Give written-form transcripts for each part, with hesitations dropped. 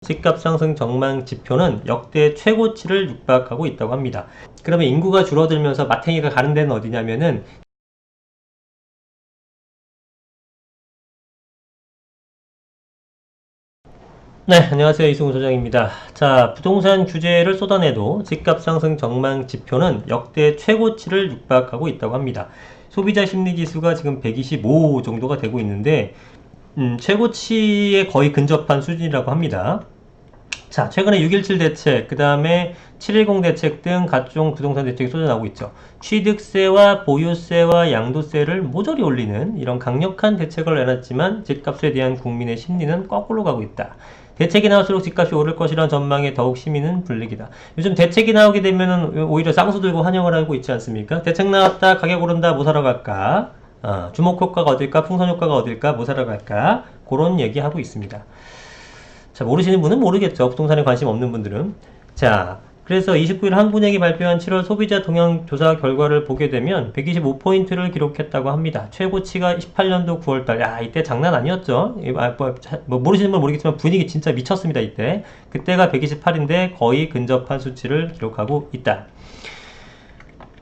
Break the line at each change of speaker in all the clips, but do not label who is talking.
집값 상승 전망 지표는 역대 최고치를 육박하고 있다고 합니다. 그러면 인구가 줄어들면서 마탱이가 가는 데는 어디냐면은 네, 안녕하세요. 이승우 소장입니다. 자, 부동산 규제를 쏟아내도 집값 상승 전망 지표는 역대 최고치를 육박하고 있다고 합니다. 소비자 심리 지수가 지금 125 정도가 되고 있는데 최고치에 거의 근접한 수준이라고 합니다. 자, 최근에 6.17 대책, 그 다음에 7.10 대책 등 각종 부동산 대책이 쏟아나오고 있죠. 취득세와 보유세와 양도세를 모조리 올리는 이런 강력한 대책을 내놨지만 집값에 대한 국민의 심리는 거꾸로 가고 있다. 대책이 나올수록 집값이 오를 것이라는 전망에 더욱 시민은 불리기다. 요즘 대책이 나오게 되면은 오히려 쌍수 들고 환영을 하고 있지 않습니까? 대책 나왔다, 가격 오른다, 뭐 사러 갈까? 주목 효과가 어딜까? 풍선 효과가 어딜까? 뭐 사러 갈까? 그런 얘기하고 있습니다. 자, 모르시는 분은 모르겠죠. 부동산에 관심 없는 분들은. 자, 그래서 29일 한국은행이 발표한 7월 소비자 동향 조사 결과를 보게 되면 125포인트를 기록했다고 합니다. 최고치가 18년도 9월달. 야, 이때 장난 아니었죠. 모르시는 분은 모르겠지만 분위기 진짜 미쳤습니다. 이때. 그때가 128인데 거의 근접한 수치를 기록하고 있다.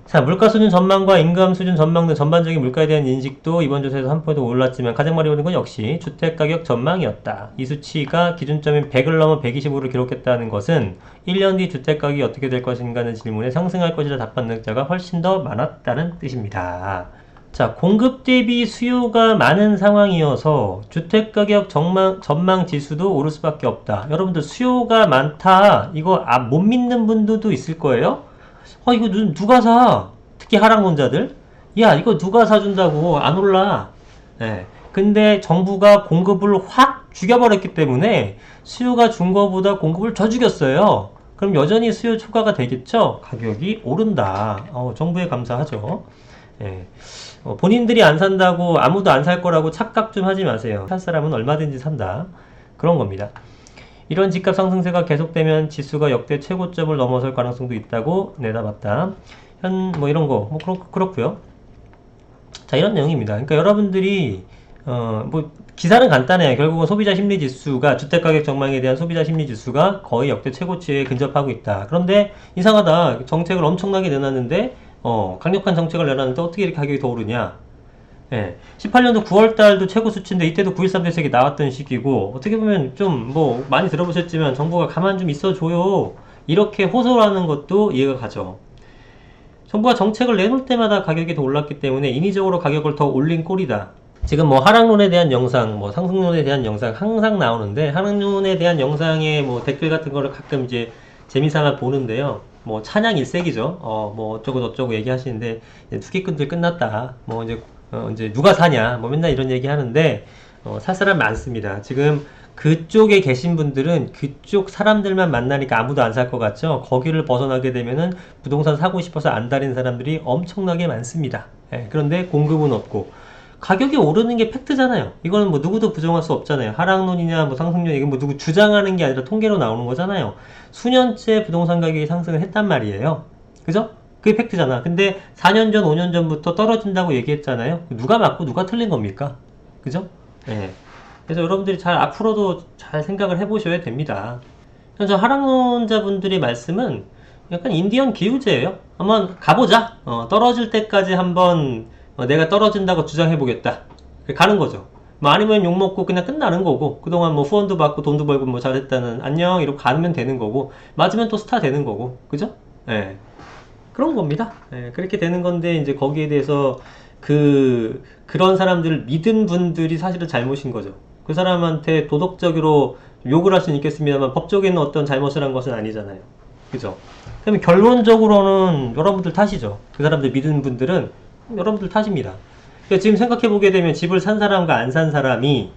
자, 물가 수준 전망과 임금 수준 전망 등 전반적인 물가에 대한 인식도 이번 조사에서 한 포인트 올랐지만 가장 많이 오른 건 역시 주택가격 전망이었다. 이 수치가 기준점인 100을 넘어 125를 기록했다는 것은 1년 뒤 주택가격이 어떻게 될 것인가는 질문에 상승할 것이라 답하는 자가 훨씬 더 많았다는 뜻입니다. 자, 공급 대비 수요가 많은 상황이어서 주택가격 전망 지수도 오를 수밖에 없다. 여러분들 수요가 많다. 이거 못 믿는 분들도 있을 거예요. 이거 누가 사? 특히 하락론자들? 야, 이거 누가 사준다고 안 올라. 네. 근데 정부가 공급을 확 죽여버렸기 때문에 수요가 준 거보다 공급을 더 죽였어요. 그럼 여전히 수요 초과가 되겠죠? 가격이 오른다. 정부에 감사하죠. 네. 본인들이 안 산다고 아무도 안 살 거라고 착각 좀 하지 마세요. 살 사람은 얼마든지 산다. 그런 겁니다. 이런 집값 상승세가 계속되면 지수가 역대 최고점을 넘어설 가능성도 있다고 내다봤다. 이런 거, 그렇고요. 자, 이런 내용입니다. 그러니까 여러분들이, 기사는 간단해요. 결국은 소비자 심리 지수가, 주택가격 전망에 대한 소비자 심리 지수가 거의 역대 최고치에 근접하고 있다. 그런데 이상하다. 정책을 엄청나게 내놨는데, 강력한 정책을 내놨는데 어떻게 이렇게 가격이 더 오르냐? 예, 18년도 9월달도 최고 수치인데 이때도 9.13 대책이 나왔던 시기고 어떻게 보면 좀 많이 들어보셨지만 정부가 가만 좀 있어줘요 이렇게 호소를 하는 것도 이해가 가죠. 정부가 정책을 내놓을 때마다 가격이 더 올랐기 때문에 인위적으로 가격을 더 올린 꼴이다. 지금 하락론에 대한 영상, 상승론에 대한 영상 항상 나오는데 하락론에 대한 영상에 댓글 같은 거를 가끔 이제 재미삼아 보는데요. 찬양 일색이죠. 어쩌고 저쩌고 얘기하시는데 투기꾼들 끝났다. 이제 누가 사냐 맨날 이런 얘기 하는데 살 사람 많습니다. 지금 그쪽에 계신 분들은 그쪽 사람들만 만나니까 아무도 안 살 것 같죠. 거기를 벗어나게 되면은 부동산 사고 싶어서 안 다니는 사람들이 엄청나게 많습니다. 그런데 공급은 없고 가격이 오르는 게 팩트잖아요. 이거는 누구도 부정할 수 없잖아요. 하락론이냐 상승론, 이건 누구 주장하는 게 아니라 통계로 나오는 거잖아요. 수년째 부동산 가격이 상승을 했단 말이에요. 그죠? 그게 팩트잖아. 근데 4년 전, 5년 전부터 떨어진다고 얘기했잖아요. 누가 맞고 누가 틀린 겁니까? 그죠? 네. 그래서 여러분들이 앞으로도 잘 생각을 해보셔야 됩니다. 그래서 하락론자분들의 말씀은 약간 인디언 기우제예요. 한번 가보자. 떨어질 때까지 한번 내가 떨어진다고 주장해보겠다. 가는 거죠. 아니면 욕먹고 그냥 끝나는 거고, 그동안 후원도 받고 돈도 벌고 잘했다는 안녕 이러고 가면 되는 거고, 맞으면 또 스타 되는 거고, 그죠? 예. 그런 겁니다. 예, 그렇게 되는 건데, 이제 거기에 대해서 그런 사람들을 믿은 분들이 사실은 잘못인 거죠. 그 사람한테 도덕적으로 욕을 할 수는 있겠습니다만, 법적인 어떤 잘못을 한 것은 아니잖아요. 그죠? 그러면 결론적으로는 여러분들 탓이죠. 그 사람들 믿은 분들은 여러분들 탓입니다. 그러니까 지금 생각해보게 되면 집을 산 사람과 안 산 사람이,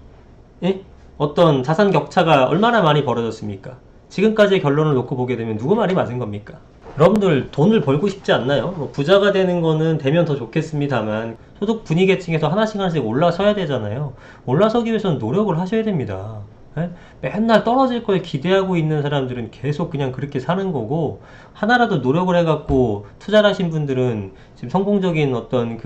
어떤 자산 격차가 얼마나 많이 벌어졌습니까? 지금까지의 결론을 놓고 보게 되면 누구 말이 맞은 겁니까? 여러분들 돈을 벌고 싶지 않나요? 부자가 되는 거는 되면 더 좋겠습니다만 소득 분위 계층에서 하나씩 올라서야 되잖아요. 올라서기 위해서는 노력을 하셔야 됩니다. 맨날 떨어질 걸 기대하고 있는 사람들은 계속 그냥 그렇게 사는 거고, 하나라도 노력을 해갖고 투자를 하신 분들은 지금 성공적인 어떤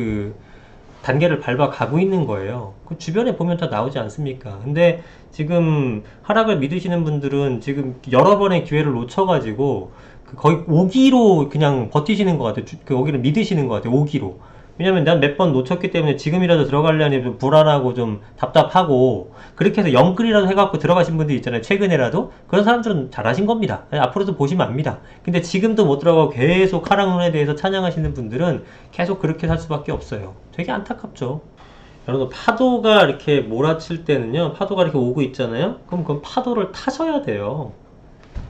단계를 밟아 가고 있는 거예요. 그 주변에 보면 다 나오지 않습니까? 근데 지금 하락을 믿으시는 분들은 지금 여러 번의 기회를 놓쳐가지고 거의 오기로 그냥 버티시는 것 같아요. 그 오기를 믿으시는 것 같아요. 오기로. 왜냐면 난 몇 번 놓쳤기 때문에 지금이라도 들어가려니 좀 불안하고 좀 답답하고 그렇게 해서 영끌이라도 해갖고 들어가신 분들 있잖아요. 최근에라도. 그런 사람들은 잘하신 겁니다. 앞으로도 보시면 압니다. 근데 지금도 못 들어가고 계속 하락론에 대해서 찬양하시는 분들은 계속 그렇게 살 수밖에 없어요. 되게 안타깝죠. 여러분 파도가 이렇게 몰아칠 때는요. 파도가 이렇게 오고 있잖아요. 그럼 그 파도를 타셔야 돼요.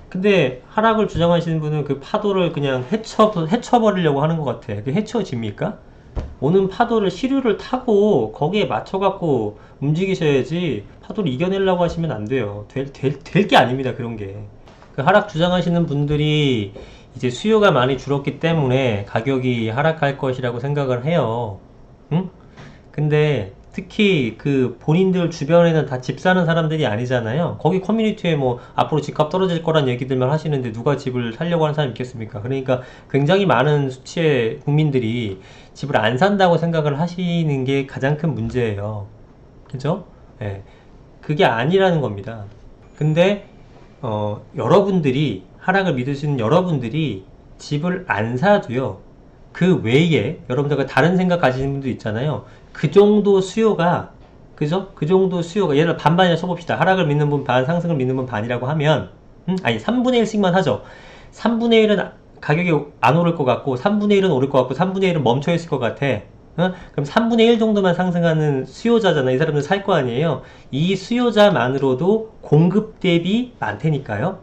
근데 하락을 주장하시는 분은 그 파도를 그냥 헤쳐버리려고 하는 것 같아. 그게 헤쳐집니까? 오는 파도를 시류를 타고 거기에 맞춰갖고 움직이셔야지 파도를 이겨내려고 하시면 안 돼요. 될 게 아닙니다. 그런 게. 그 하락 주장하시는 분들이 이제 수요가 많이 줄었기 때문에 가격이 하락할 것이라고 생각을 해요. 응? 근데 특히 그 본인들 주변에는 다 집 사는 사람들이 아니잖아요. 거기 커뮤니티에 뭐 앞으로 집값 떨어질 거란 얘기들만 하시는데 누가 집을 살려고 하는 사람이 있겠습니까? 그러니까 굉장히 많은 수치의 국민들이 집을 안 산다고 생각을 하시는 게 가장 큰 문제예요. 그죠? 예. 그게 아니라는 겁니다. 근데 여러분들이 하락을 믿으시는 여러분들이 집을 안 사도요. 그 외에 여러분들과 다른 생각 가지시는 분도 있잖아요. 그 정도 수요가 그죠? 그 정도 수요가 예를 들어 반반이라 쳐봅시다. 하락을 믿는 분 반, 상승을 믿는 분 반이라고 하면 아니 3분의 1씩만 하죠. 3분의 1은 가격이 안 오를 것 같고 3분의 1은 오를 것 같고 3분의 1은 멈춰 있을 것 같아. 그럼 3분의 1 정도만 상승하는 수요자잖아. 이 사람들 살 거 아니에요. 이 수요자만으로도 공급 대비 많다니까요.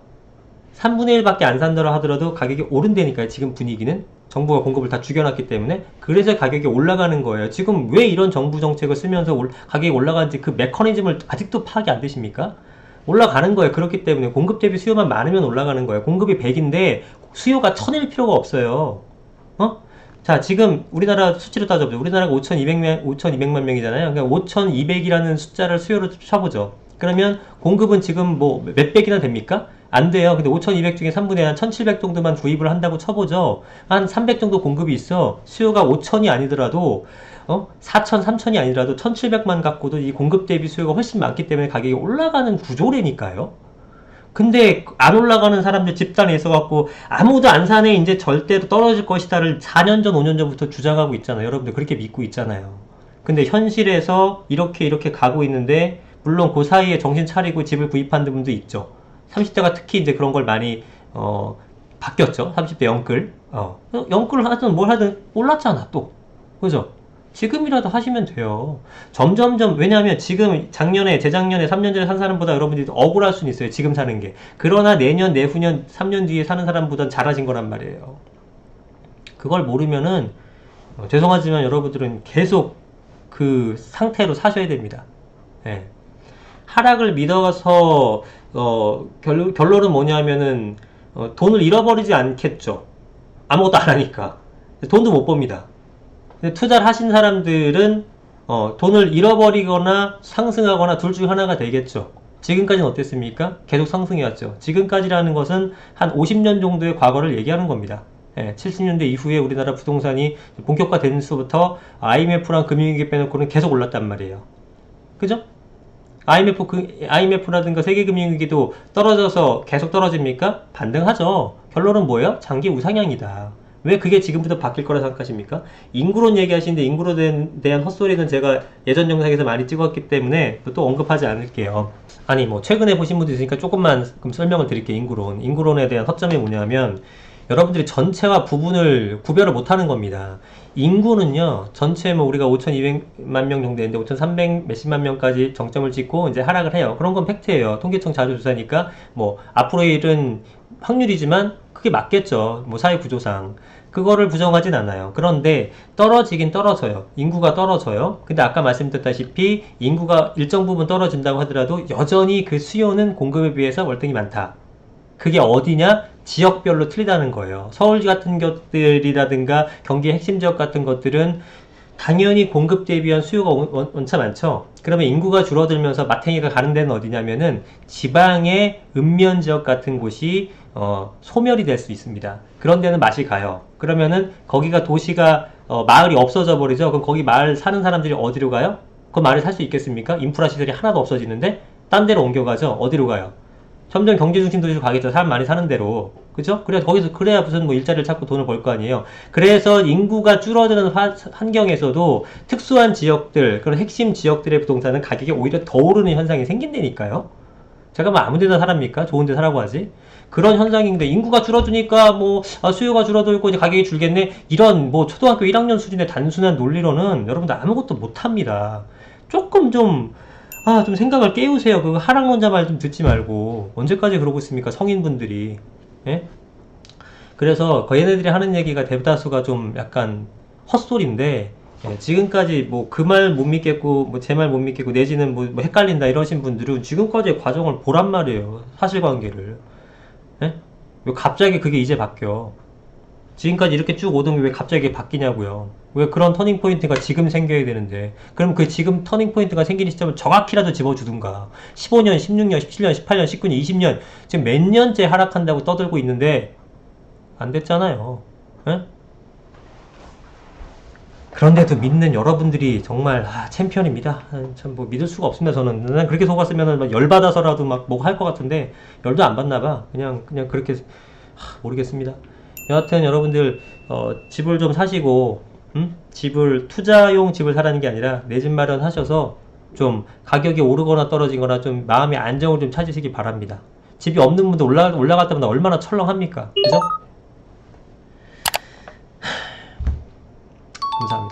3분의 1밖에 안 산다고 하더라도 가격이 오른다니까요. 지금 분위기는 정부가 공급을 다 죽여놨기 때문에. 그래서 가격이 올라가는 거예요. 지금 왜 이런 정부 정책을 쓰면서 가격이 올라가는지 그 메커니즘을 아직도 파악이 안 되십니까? 올라가는 거예요. 그렇기 때문에 공급 대비 수요만 많으면 올라가는 거예요. 공급이 100인데 수요가 1000일 필요가 없어요. 자, 지금 우리나라 수치로 따져보죠. 우리나라가 5200만 명이잖아요. 그러니까 5200이라는 숫자를 수요로 쳐보죠. 그러면 공급은 지금 뭐 몇백이나 됩니까? 안 돼요. 근데 5200 중에 3분의 한 1700 정도만 구입을 한다고 쳐보죠. 한 300 정도 공급이 있어. 수요가 5000이 아니더라도 4000, 3000이 아니더라도 1700만 갖고도 이 공급 대비 수요가 훨씬 많기 때문에 가격이 올라가는 구조라니까요. 근데 안 올라가는 사람들 집단에 있어갖고 아무도 안 사네 이제 절대로 떨어질 것이다를 4년 전 5년 전부터 주장하고 있잖아요. 여러분들 그렇게 믿고 있잖아요. 근데 현실에서 이렇게 가고 있는데 물론 그 사이에 정신 차리고 집을 구입한 분도 있죠. 30대가 특히 이제 그런 걸 많이 바뀌었죠. 30대 영끌 영끌을 하든 뭘 하든 올랐잖아 또. 그죠? 지금이라도 하시면 돼요. 점점점, 왜냐하면 지금 작년에, 재작년에, 3년 전에 산 사람보다 여러분들이 억울할 수는 있어요. 지금 사는 게. 그러나 내년, 내후년, 3년 뒤에 사는 사람보단 잘하신 거란 말이에요. 그걸 모르면은, 죄송하지만 여러분들은 계속 그 상태로 사셔야 됩니다. 예. 하락을 믿어서, 결론은 뭐냐면은, 돈을 잃어버리지 않겠죠. 아무것도 안 하니까. 돈도 못 법니다. 투자를 하신 사람들은 돈을 잃어버리거나 상승하거나 둘 중 하나가 되겠죠. 지금까지는 어땠습니까? 계속 상승해왔죠. 지금까지라는 것은 한 50년 정도의 과거를 얘기하는 겁니다. 70년대 이후에 우리나라 부동산이 본격화된 수부터 IMF랑 금융위기 빼놓고는 계속 올랐단 말이에요. 그죠? IMF라든가 세계금융위기도 떨어져서 계속 떨어집니까? 반등하죠. 결론은 뭐예요? 장기 우상향이다. 왜 그게 지금부터 바뀔 거라 생각하십니까? 인구론 얘기하시는데 인구론에 대한 헛소리는 제가 예전 영상에서 많이 찍었기 때문에 또 언급하지 않을게요. 아니 뭐 최근에 보신 분도 있으니까 조금만 설명을 드릴게요. 인구론에 대한 허점이 뭐냐면 여러분들이 전체와 부분을 구별을 못하는 겁니다. 인구는요 전체 뭐 우리가 5200만 명 정도 되는데 5300 몇십만 명까지 정점을 찍고 이제 하락을 해요. 그런 건 팩트예요. 통계청 자료 조사니까 뭐 앞으로의 일은 확률이지만 그게 맞겠죠. 뭐 사회 구조상 그거를 부정하진 않아요. 그런데 떨어지긴 떨어져요. 인구가 떨어져요. 근데 아까 말씀드렸다시피 인구가 일정 부분 떨어진다고 하더라도 여전히 그 수요는 공급에 비해서 월등히 많다. 그게 어디냐? 지역별로 틀리다는 거예요. 서울 같은 것들이라든가 경기의 핵심 지역 같은 것들은 당연히 공급 대비한 수요가 원차 많죠. 그러면 인구가 줄어들면서 마탱이가 가는 데는 어디냐면은 지방의 읍면 지역 같은 곳이 소멸이 될 수 있습니다. 그런 데는 맛이 가요. 그러면은 거기가 도시가 마을이 없어져 버리죠. 그럼 거기 마을 사는 사람들이 어디로 가요? 그 마을에 살 수 있겠습니까? 인프라 시설이 하나도 없어지는데 딴 데로 옮겨가죠. 어디로 가요? 점점 경제 중심 도시로 가겠죠. 사람 많이 사는 대로. 그죠? 그래야 거기서 그래야 무슨 뭐 일자리를 찾고 돈을 벌 거 아니에요. 그래서 인구가 줄어드는 환경에서도 특수한 지역들, 그런 핵심 지역들의 부동산은 가격이 오히려 더 오르는 현상이 생긴다니까요. 제가 뭐 아무 데나 살합니까? 좋은 데 사라고 하지. 그런 현상인데 인구가 줄어드니까 뭐 수요가 줄어들고 이제 가격이 줄겠네. 이런 뭐 초등학교 1학년 수준의 단순한 논리로는 여러분들 아무것도 못 합니다. 조금 좀 좀 생각을 깨우세요. 그 하락론자 말 좀 듣지 말고. 언제까지 그러고 있습니까? 성인분들이. 예? 그래서 얘네들이 하는 얘기가 대다수가 좀 약간 헛소리인데, 예, 지금까지 뭐 그 말 못 믿겠고, 뭐 제 말 못 믿겠고, 내지는 뭐 헷갈린다 이러신 분들은 지금까지의 과정을 보란 말이에요. 사실관계를. 예? 왜 갑자기 그게 이제 바뀌어? 지금까지 이렇게 쭉 오던 게 왜 갑자기 바뀌냐고요. 왜 그런 터닝 포인트가 지금 생겨야 되는데, 그럼 그 지금 터닝 포인트가 생기는 시점을 정확히라도 집어주든가. 15년, 16년, 17년, 18년, 19년, 20년 지금 몇 년째 하락한다고 떠들고 있는데 안 됐잖아요. 예? 그런데도 믿는 여러분들이 정말 챔피언입니다. 참 뭐 믿을 수가 없습니다. 저는 난 그렇게 속았으면 막 열받아서라도 막 뭐 할 것 같은데 열도 안 받나 봐. 그냥 그렇게 모르겠습니다. 여하튼 여러분들 집을 좀 사시고 집을 투자용 집을 사라는 게 아니라 내 집 마련하셔서 좀 가격이 오르거나 떨어지거나 좀 마음의 안정을 좀 찾으시기 바랍니다. 집이 없는 분들 올라갈 때마다 얼마나 철렁합니까? 그죠? 감사합니다.